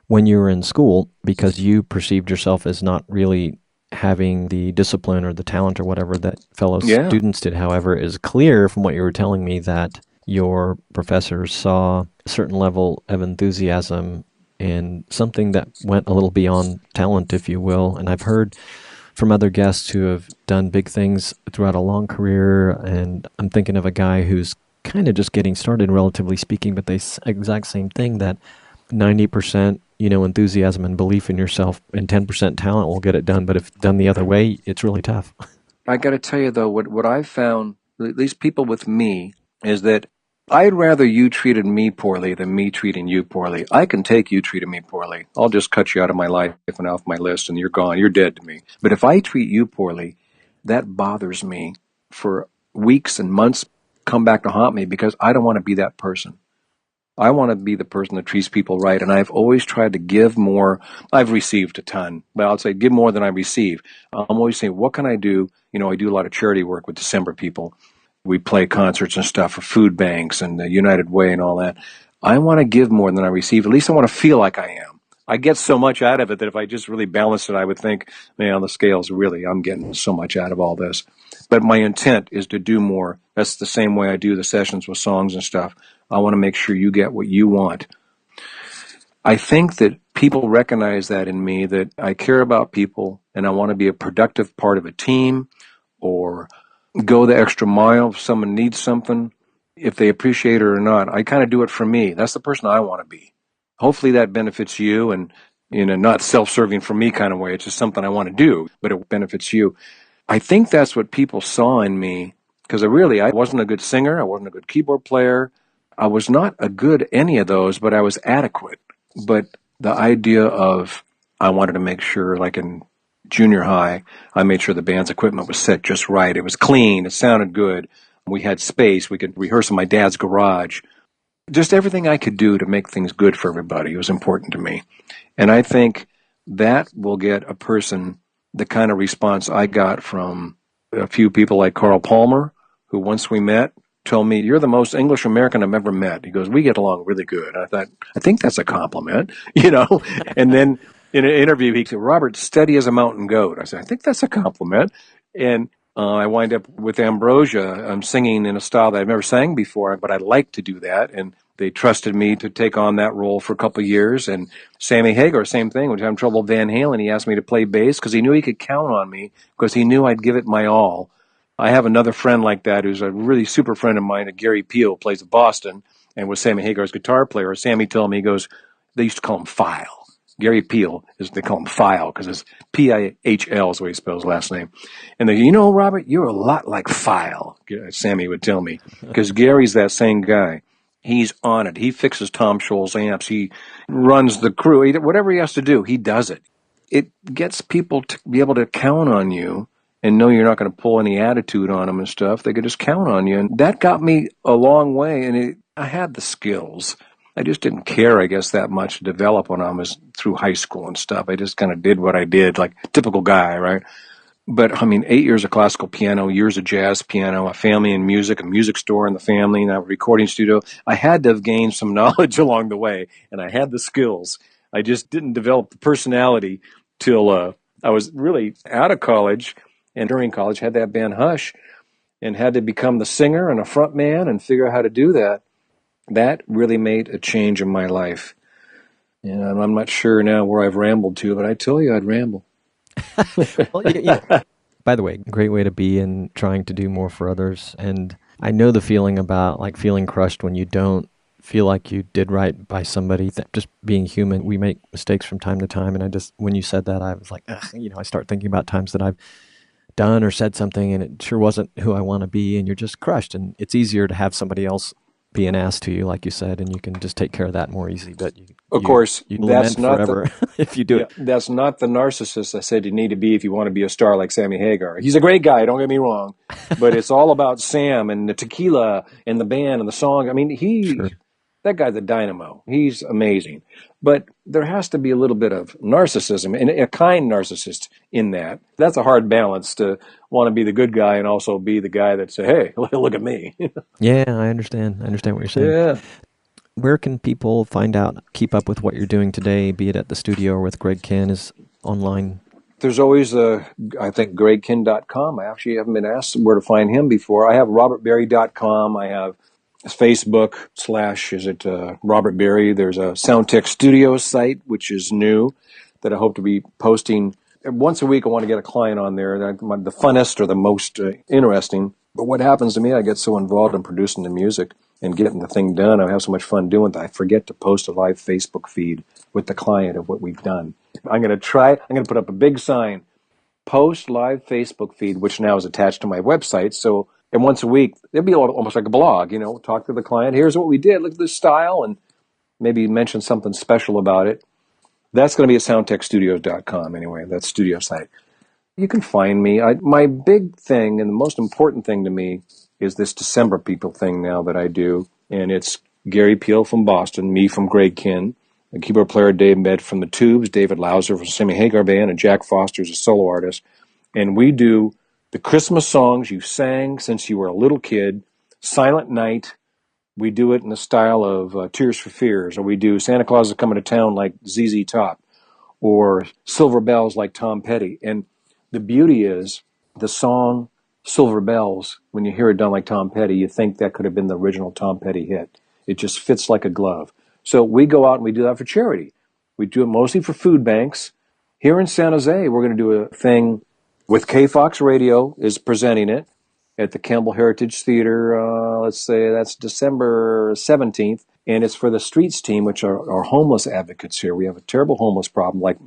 when you were in school, because you perceived yourself as not really having the discipline or the talent or whatever that fellow students did. However, it is clear from what you were telling me that your professors saw a certain level of enthusiasm and something that went a little beyond talent, if you will. And I've heard from other guests who have done big things throughout a long career, and I'm thinking of a guy who's kind of just getting started, relatively speaking, but the exact same thing, that 90% enthusiasm and belief in yourself and 10% talent will get it done. But if done the other way, it's really tough. I got to tell you, though, what I've found at least people with me, is that I'd rather you treated me poorly than me treating you poorly. I can take you treating me poorly. I'll just cut you out of my life and off my list and you're gone. You're dead to me. But if I treat you poorly, that bothers me for weeks and months, come back to haunt me because I don't want to be that person. I want to be the person that treats people right. And I've always tried to give more. I've received a ton, but I'll say give more than I receive. I'm always saying, what can I do? I do a lot of charity work with December people. We play concerts and stuff for food banks and the United Way and all that. I want to give more than I receive. At least I want to feel like I am. I get so much out of it that if I just really balanced it, I would think, man, on the scales, really, I'm getting so much out of all this. But my intent is to do more. That's the same way I do the sessions with songs and stuff. I want to make sure you get what you want. I think that people recognize that in me, that I care about people and I want to be a productive part of a team or go the extra mile if someone needs something, if they appreciate it or not. I kind of do it for me. That's the person I want to be. Hopefully that benefits you, and in a not self-serving for me kind of way. It's just something I want to do, but it benefits you. I think that's what people saw in me, because I wasn't a good singer. I wasn't a good keyboard player. I was not a good any of those, but I was adequate. But the idea of I wanted to make sure, like in junior high, I made sure the band's equipment was set just right. It was clean. It sounded good. We had space. We could rehearse in my dad's garage. Just everything I could do to make things good for everybody was important to me. And I think that will get a person the kind of response I got from a few people like Carl Palmer, who once we met told me, "You're the most English American I've ever met." He goes, "We get along really good." I thought, I think that's a compliment, And then in an interview, he said, "Robert, steady as a mountain goat." I said, "I think that's a compliment." And I wind up with Ambrosia. I'm singing in a style that I've never sang before, but I like to do that. And they trusted me to take on that role for a couple of years. And Sammy Hagar, same thing. When he was having trouble with Van Halen, he asked me to play bass because he knew he could count on me because he knew I'd give it my all. I have another friend like that who's a really super friend of mine, Gary Peel, plays in Boston and was Sammy Hagar's guitar player. Sammy told me, he goes, they used to call him File. Gary Peel, they call him File because it's P-I-H-L is the way he spells his last name. And they, Robert, you're a lot like File, Sammy would tell me, because Gary's that same guy. He's on it. He fixes Tom Scholz amps. He runs the crew. Whatever he has to do, he does it. It gets people to be able to count on you and know you're not going to pull any attitude on them and stuff. They could just count on you. And that got me a long way. And I had the skills. I just didn't care, I guess, that much to develop when I was through high school and stuff. I just kind of did what I did, like typical guy, right? But, 8 years of classical piano, years of jazz piano, a family in music, a music store in the family, and a recording studio. I had to have gained some knowledge along the way, and I had the skills. I just didn't develop the personality till I was really out of college, and during college had that band Hush, and had to become the singer and a front man and figure out how to do that. That really made a change in my life. And I'm not sure now where I've rambled to, but I tell you I'd ramble. Well, yeah. By the way, great way to be and trying to do more for others. And I know the feeling about like feeling crushed when you don't feel like you did right by somebody. Just being human, we make mistakes from time to time. And when you said that, I was like, I start thinking about times that I've done or said something and it sure wasn't who I want to be, and you're just crushed. And it's easier to have somebody else be an ass to you, like you said, and you can just take care of that more easy. But of course, you lament forever if you do it. That's not the narcissist I said you need to be if you want to be a star like Sammy Hagar. He's a great guy, don't get me wrong, but it's all about Sam and the tequila and the band and the song. Sure. That guy's a dynamo. He's amazing. But there has to be a little bit of narcissism, and a kind narcissist in that. That's a hard balance to want to be the good guy and also be the guy that say, hey, look at me. Yeah, I understand. I understand what you're saying. Yeah. Where can people find out, keep up with what you're doing today, be it at the studio or with Greg Kihn is online? There's always, I think, GregKihn.com. I actually haven't been asked where to find him before. I have RobertBerry.com. I have Facebook / Robert Berry. There's a Soundtech Studios site, which is new, that I hope to be posting. Once a week, I want to get a client on there. The funnest or the most interesting. But what happens to me, I get so involved in producing the music and getting the thing done. I have so much fun doing that. I forget to post a live Facebook feed with the client of what we've done. I'm going to put up a big sign, post live Facebook feed, which now is attached to my website. So And once a week, it'd be almost like a blog, talk to the client. Here's what we did. Look at this style, and maybe mention something special about it. That's going to be at soundtechstudios.com anyway, that studio site. You can find me. My big thing and the most important thing to me is this December People thing now that I do. And it's Gary Peel from Boston, me from Greg Kihn, the keyboard player Dave Med from the Tubes, David Lousy from Sammy Hagar Band, and Jack Foster's a solo artist. And we do the Christmas songs you sang since you were a little kid, Silent Night. We do it in the style of Tears for Fears, or we do Santa Claus is Coming to Town like ZZ Top, or Silver Bells like Tom Petty. And the beauty is the song Silver Bells, when you hear it done like Tom Petty, you think that could have been the original Tom Petty hit. It just fits like a glove. So we go out and we do that for charity. We do it mostly for food banks. Here in San Jose, we're going to do a thing with KFOX Radio is presenting it at the Campbell Heritage Theater. Let's say that's December 17th. And it's for the Streets team, which are homeless advocates here. We have a terrible homeless problem like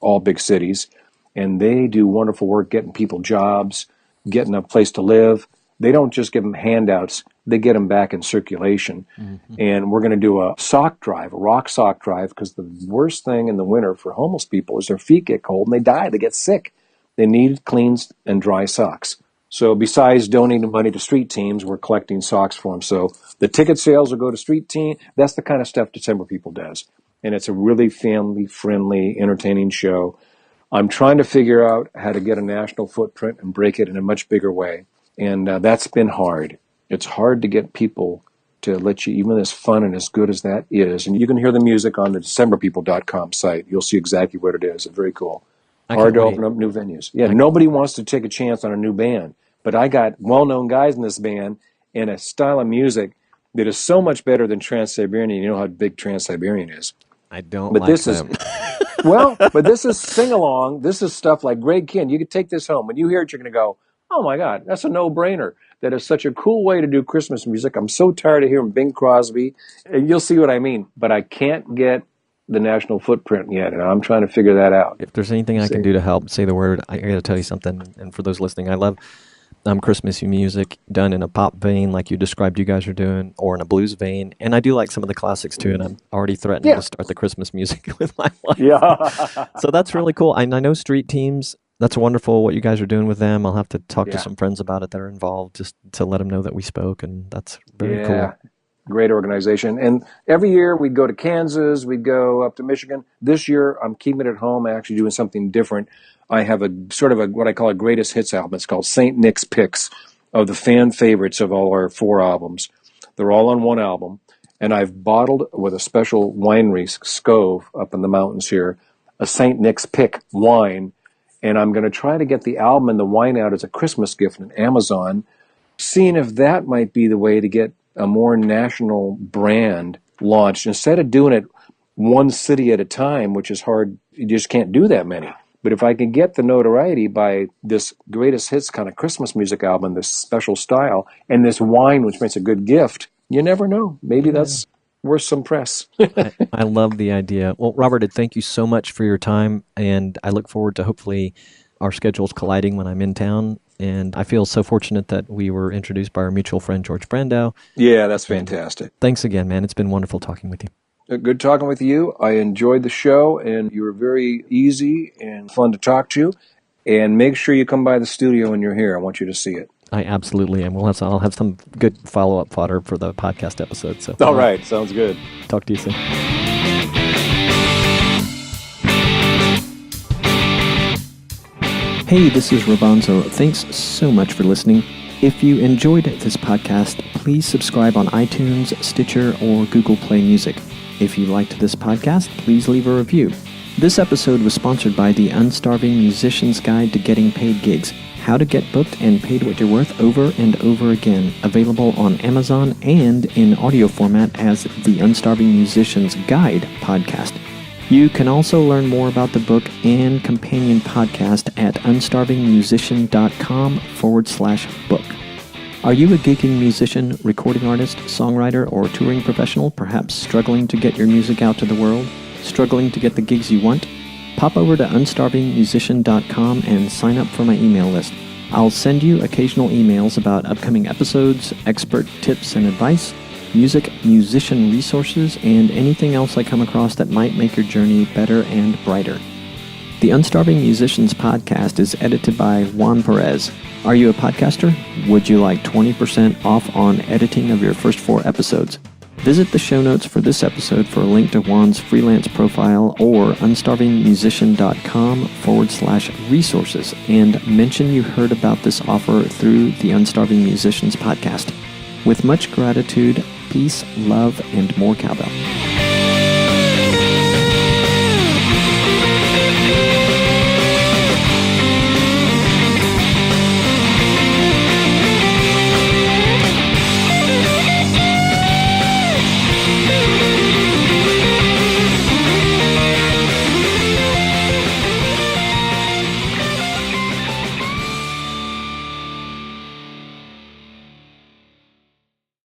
all big cities. And they do wonderful work getting people jobs, getting a place to live. They don't just give them handouts. They get them back in circulation. Mm-hmm. And we're going to do a sock drive, a rock sock drive, because the worst thing in the winter for homeless people is their feet get cold and they die. They get sick. They need clean and dry socks. So besides donating money to street teams, we're collecting socks for them. So the ticket sales will go to street team. That's the kind of stuff December People does. And it's a really family-friendly, entertaining show. I'm trying to figure out how to get a national footprint and break it in a much bigger way. And that's been hard. It's hard to get people to let you, even as fun and as good as that is. And you can hear the music on the DecemberPeople.com site. You'll see exactly what it is. It's very cool. Hard to open up new venues. Yeah, nobody wants to take a chance on a new band. But I got well-known guys in this band and a style of music that is so much better than Trans-Siberian. You know how big Trans-Siberian is. I don't but like this them. But this is sing-along. This is stuff like Greg Kihn. You could take this home. When you hear it, you're going to go, oh, my God, that's a no-brainer. That is such a cool way to do Christmas music. I'm so tired of hearing Bing Crosby. And you'll see what I mean. But I can't get the national footprint yet, and I'm trying to figure that out. If there's anything I can do to help, say the word. I got to tell you something. And for those listening, I love Christmas music done in a pop vein like you described you guys are doing, or in a blues vein. And I do like some of the classics too, and I'm already threatening to start the Christmas music with my wife. Yeah. So that's really cool. I know street teams, that's wonderful what you guys are doing with them. I'll have to talk to some friends about it that are involved just to let them know that we spoke, and that's very cool. Great organization. And every year we'd go to Kansas, we'd go up to Michigan. This year I'm keeping it at home. I'm actually doing something different. I have a sort of what I call a greatest hits album. It's called St. Nick's Picks of the fan favorites of all our 4 albums. They're all on one album. And I've bottled with a special winery, Scove, up in the mountains here, a St. Nick's Pick wine. And I'm going to try to get the album and the wine out as a Christmas gift on Amazon, seeing if that might be the way to get a more national brand launched. Instead of doing it one city at a time, which is hard, you just can't do that many. But if I can get the notoriety by this greatest hits kind of Christmas music album, this special style, and this wine, which makes a good gift, you never know. Maybe that's worth some press. I love the idea. Well, Robert, thank you so much for your time, and I look forward to hopefully our schedules colliding when I'm in town. And I feel so fortunate that we were introduced by our mutual friend, George Brandau. Yeah, that's fantastic. Thanks again, man. It's been wonderful talking with you. Good talking with you. I enjoyed the show, and you were very easy and fun to talk to. And make sure you come by the studio when you're here. I want you to see it. I absolutely am. I'll have some good follow-up fodder for the podcast episode. So, all right. Sounds good. Talk to you soon. Hey, this is Rabanzo. Thanks so much for listening. If you enjoyed this podcast, please subscribe on iTunes, Stitcher, or Google Play Music. If you liked this podcast, please leave a review. This episode was sponsored by the Unstarving Musician's Guide to Getting Paid Gigs, How to Get Booked and Paid What You're Worth Over and Over Again, available on Amazon and in audio format as the Unstarving Musician's Guide podcast. You can also learn more about the book and companion podcast at unstarvingmusician.com/book. Are you a gigging musician, recording artist, songwriter, or touring professional, perhaps struggling to get your music out to the world? Struggling to get the gigs you want? Pop over to unstarvingmusician.com and sign up for my email list. I'll send you occasional emails about upcoming episodes, expert tips and advice, musician resources, and anything else I come across that might make your journey better and brighter. The Unstarving Musicians podcast is edited by Juan Perez. Are you a podcaster? Would you like 20% off on editing of your first 4 episodes? Visit the show notes for this episode for a link to Juan's freelance profile or unstarvingmusician.com/resources and mention you heard about this offer through the Unstarving Musicians podcast. With much gratitude, peace, love, and more cowbell.